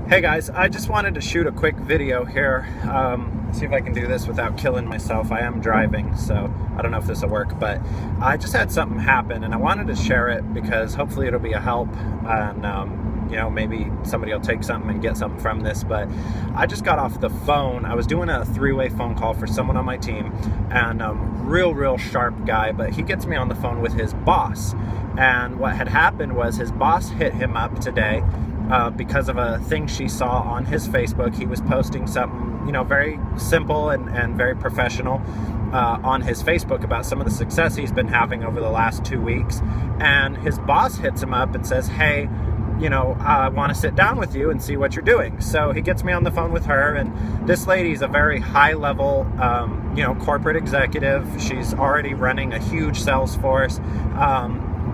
Hey guys, I just wanted to shoot a quick video here. See if I can do this without killing myself. I am driving, so I don't know if this will work, but I just had something happen and I wanted to share it because hopefully it'll be a help and maybe somebody will take something and get something from this. But I just got off the phone. I was doing a three-way phone call for someone on my team, and real sharp guy, but he gets me on the phone with his boss. And what had happened was his boss hit him up today because of a thing she saw on his Facebook. He was posting something, very simple and very professional on his Facebook about some of the success he's been having over the last 2 weeks. And his boss hits him up and says, hey, I want to sit down with you and see what you're doing. So he gets me on the phone with her, and this lady's a very high level, corporate executive. She's already running a huge sales force.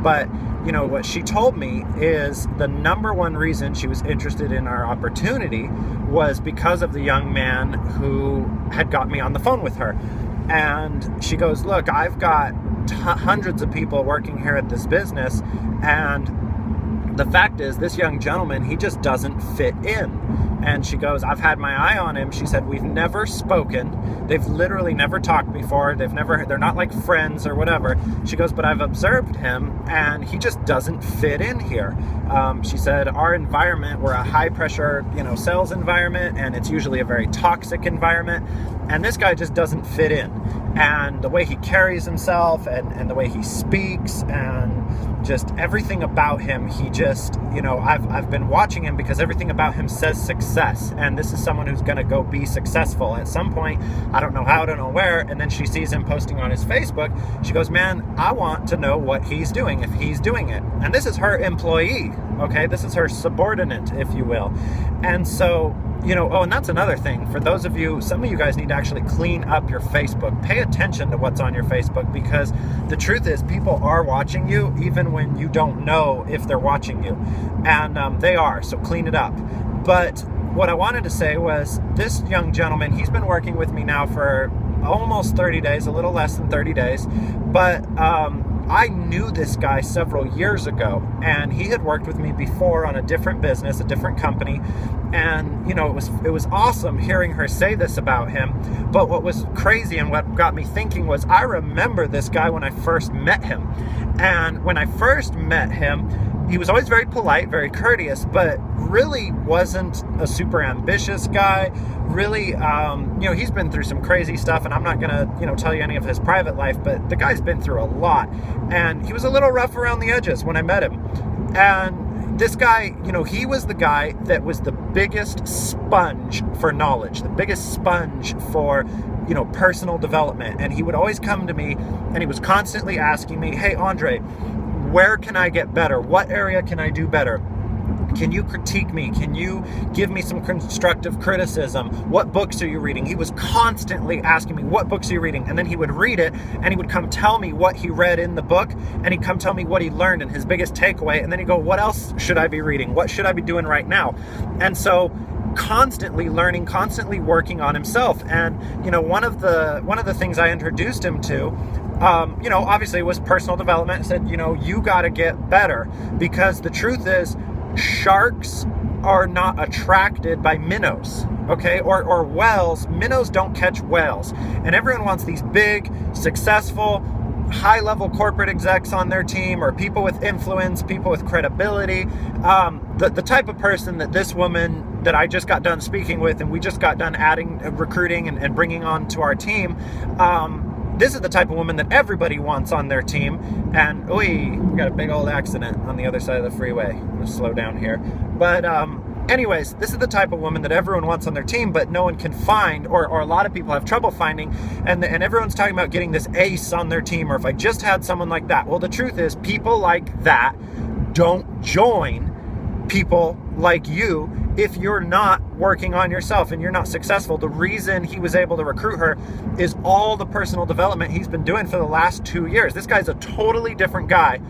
But what she told me is the number one reason she was interested in our opportunity was because of the young man who had got me on the phone with her. And she goes, look, I've got hundreds of people working here at this business, and the fact is this young gentleman, he just doesn't fit in. And she goes, I've had my eye on him. She said, we've never spoken. They've literally never talked before. They're not like friends or whatever. She goes, but I've observed him and he just doesn't fit in here. She said, our environment, we're a high pressure, sales environment, and it's usually a very toxic environment. And this guy just doesn't fit in. And the way he carries himself and the way he speaks and just everything about him, he just, I've been watching him because everything about him says success. And this is someone who's going to go be successful at some point. I don't know how, I don't know where. And then she sees him posting on his Facebook. She goes, man, I want to know what he's doing, if he's doing it. And this is her employee. Okay. This is her subordinate, if you will. And so, and that's another thing. For those of you, some of you guys need to actually clean up your Facebook. Pay attention to what's on your Facebook, because the truth is people are watching you even when you don't know if they're watching you. And they are, so clean it up. But what I wanted to say was this young gentleman, he's been working with me now for almost 30 days, a little less than 30 days. But I knew this guy several years ago, and he had worked with me before on a different business, a different company. And, it was awesome hearing her say this about him. But what was crazy and what got me thinking was I remember this guy when I first met him. And when I first met him, he was always very polite, very courteous, but really wasn't a super ambitious guy. Really, he's been through some crazy stuff, and I'm not going to, tell you any of his private life, but the guy's been through a lot. And he was a little rough around the edges when I met him. And this guy, he was the guy that was the biggest sponge for knowledge, the biggest sponge for, personal development. And he would always come to me and he was constantly asking me, hey, Andre, where can I get better? What area can I do better? Can you critique me? Can you give me some constructive criticism? What books are you reading? He was constantly asking me, what books are you reading? And then he would read it and he would come tell me what he read in the book, and he'd come tell me what he learned and his biggest takeaway. And then he'd go, what else should I be reading? What should I be doing right now? And so constantly learning, constantly working on himself. And, one of the things I introduced him to, obviously it was personal development. I said, you got to get better, because the truth is, sharks are not attracted by minnows, okay? Or whales. Minnows don't catch whales. And everyone wants these big, successful, high-level corporate execs on their team, or people with influence, people with credibility. The type of person that this woman that I just got done speaking with, and we just got done recruiting and bringing on to our team, this is the type of woman that everybody wants on their team. And we got a big old accident on the other side of the freeway. I'm going to slow down here. But anyways, this is the type of woman that everyone wants on their team, but no one can find, or a lot of people have trouble finding. And everyone's talking about getting this ace on their team, or if I just had someone like that. Well, the truth is, people like that don't join people like you if you're not working on yourself and you're not successful. The reason he was able to recruit her is all the personal development he's been doing for the last 2 years. This guy's a totally different guy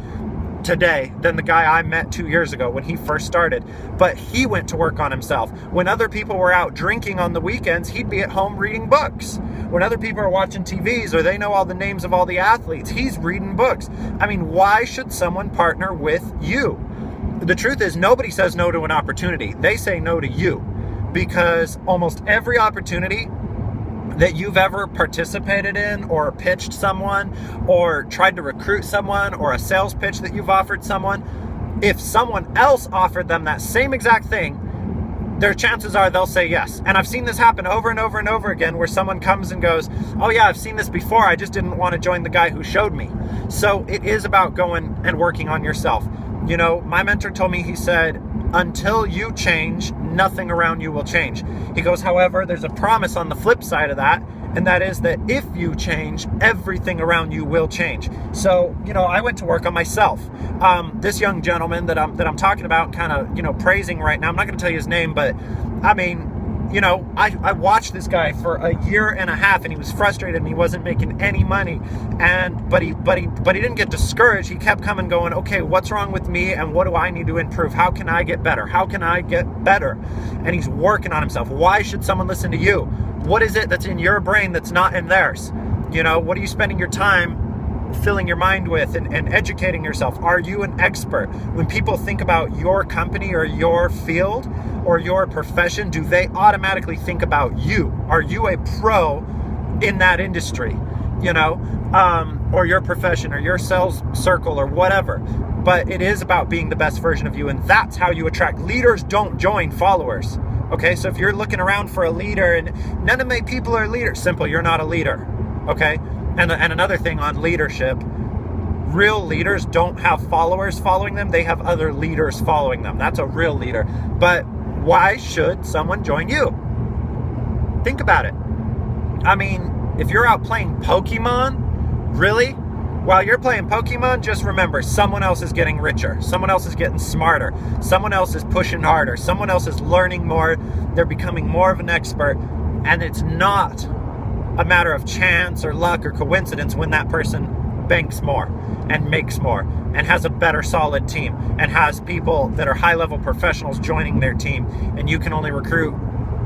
today than the guy I met 2 years ago when he first started. But he went to work on himself. When other people were out drinking on the weekends, he'd be at home reading books. When other people are watching TVs or they know all the names of all the athletes, he's reading books. I mean, why should someone partner with you? The truth is, nobody says no to an opportunity. They say no to you, because almost every opportunity that you've ever participated in, or pitched someone, or tried to recruit someone, or a sales pitch that you've offered someone, if someone else offered them that same exact thing, their chances are they'll say yes. And I've seen this happen over and over and over again, where someone comes and goes, oh yeah, I've seen this before, I just didn't want to join the guy who showed me. So it is about going and working on yourself. You know, my mentor told me, he said, until you change, nothing around you will change. He goes, however, there's a promise on the flip side of that, and that is that if you change, everything around you will change. So, you know, I went to work on myself. This young gentleman that I'm talking about and kind of, you know, praising right now, I'm not going to tell you his name, but I mean, you know, I watched this guy for a year and a half, and he was frustrated and he wasn't making any money. But he didn't get discouraged. He kept coming, going, okay, what's wrong with me, and what do I need to improve? How can I get better? How can I get better? And he's working on himself. Why should someone listen to you? What is it that's in your brain that's not in theirs? You know, what are you spending your time filling your mind with and educating yourself? Are you an expert? When people think about your company or your field or your profession, do they automatically think about you? Are you a pro in that industry, you know, or your profession or your sales circle or whatever? But it is about being the best version of you, and that's how you attract. Leaders don't join followers. Okay, so if you're looking around for a leader and none of my people are leaders, simple, you're not a leader. Okay, and another thing on leadership, real leaders don't have followers following them, they have other leaders following them. That's a real leader. But why should someone join you? Think about it. I mean, if you're out playing Pokemon, really? While you're playing Pokemon, just remember, someone else is getting richer. Someone else is getting smarter. Someone else is pushing harder. Someone else is learning more. They're becoming more of an expert. And it's not a matter of chance or luck or coincidence when that person banks more and makes more and has a better solid team and has people that are high-level professionals joining their team, and you can only recruit,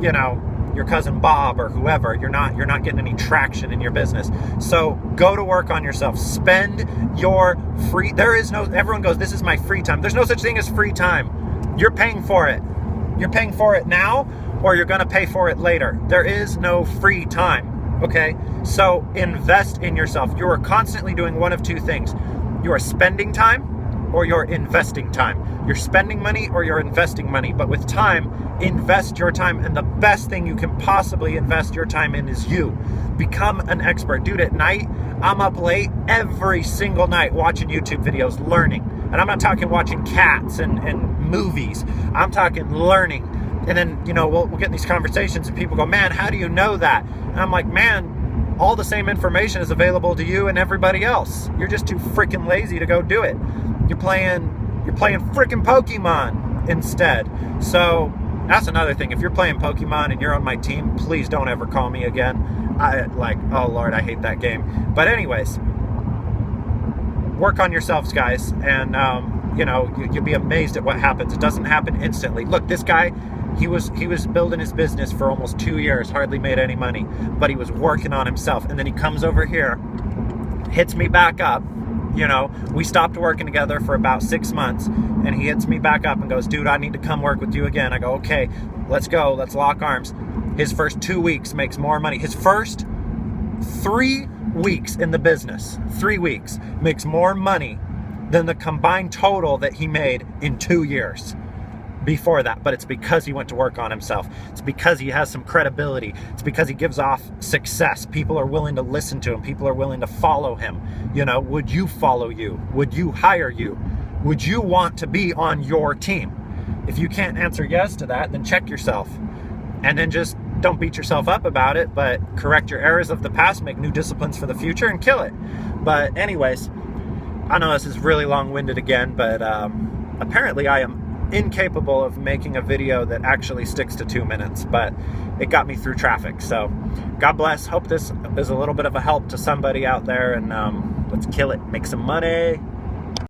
you know, your cousin Bob or whoever. You're not getting any traction in your business. So go to work on yourself. Spend your free, everyone goes, this is my free time. There's no such thing as free time. You're paying for it. You're paying for it now, or you're going to pay for it later. There is no free time. Okay, so invest in yourself. You are constantly doing one of two things. You are spending time or you're investing time. You're spending money or you're investing money. But with time, invest your time. And the best thing you can possibly invest your time in is you. Become an expert. Dude, at night, I'm up late every single night watching YouTube videos, learning. And I'm not talking watching cats and movies. I'm talking learning. And then, you know, we'll get in these conversations and people go, man, how do you know that? And I'm like, man, all the same information is available to you and everybody else. You're just too freaking lazy to go do it. You're playing freaking Pokemon instead. So that's another thing. If you're playing Pokemon and you're on my team, please don't ever call me again. Oh Lord, I hate that game. But anyways, work on yourselves, guys. And, you know, you'll be amazed at what happens. It doesn't happen instantly. Look, this guy, he was building his business for almost 2 years, hardly made any money, but he was working on himself. And then he comes over here, hits me back up. You know, we stopped working together for about 6 months, and he hits me back up and goes, dude, I need to come work with you again. I go, okay, let's go. Let's lock arms. His first 2 weeks makes more money. His first 3 weeks in the business, 3 weeks, makes more money than the combined total that he made in 2 years before that. But it's because he went to work on himself. It's because he has some credibility. It's because he gives off success. People are willing to listen to him. People are willing to follow him. You know, would you follow you? Would you hire you? Would you want to be on your team? If you can't answer yes to that, then check yourself. And then just don't beat yourself up about it, but correct your errors of the past, make new disciplines for the future, and kill it. But anyways, I know this is really long-winded again, but apparently I am incapable of making a video that actually sticks to 2 minutes, but it got me through traffic. So God bless. Hope this is a little bit of a help to somebody out there, and let's kill it. Make some money.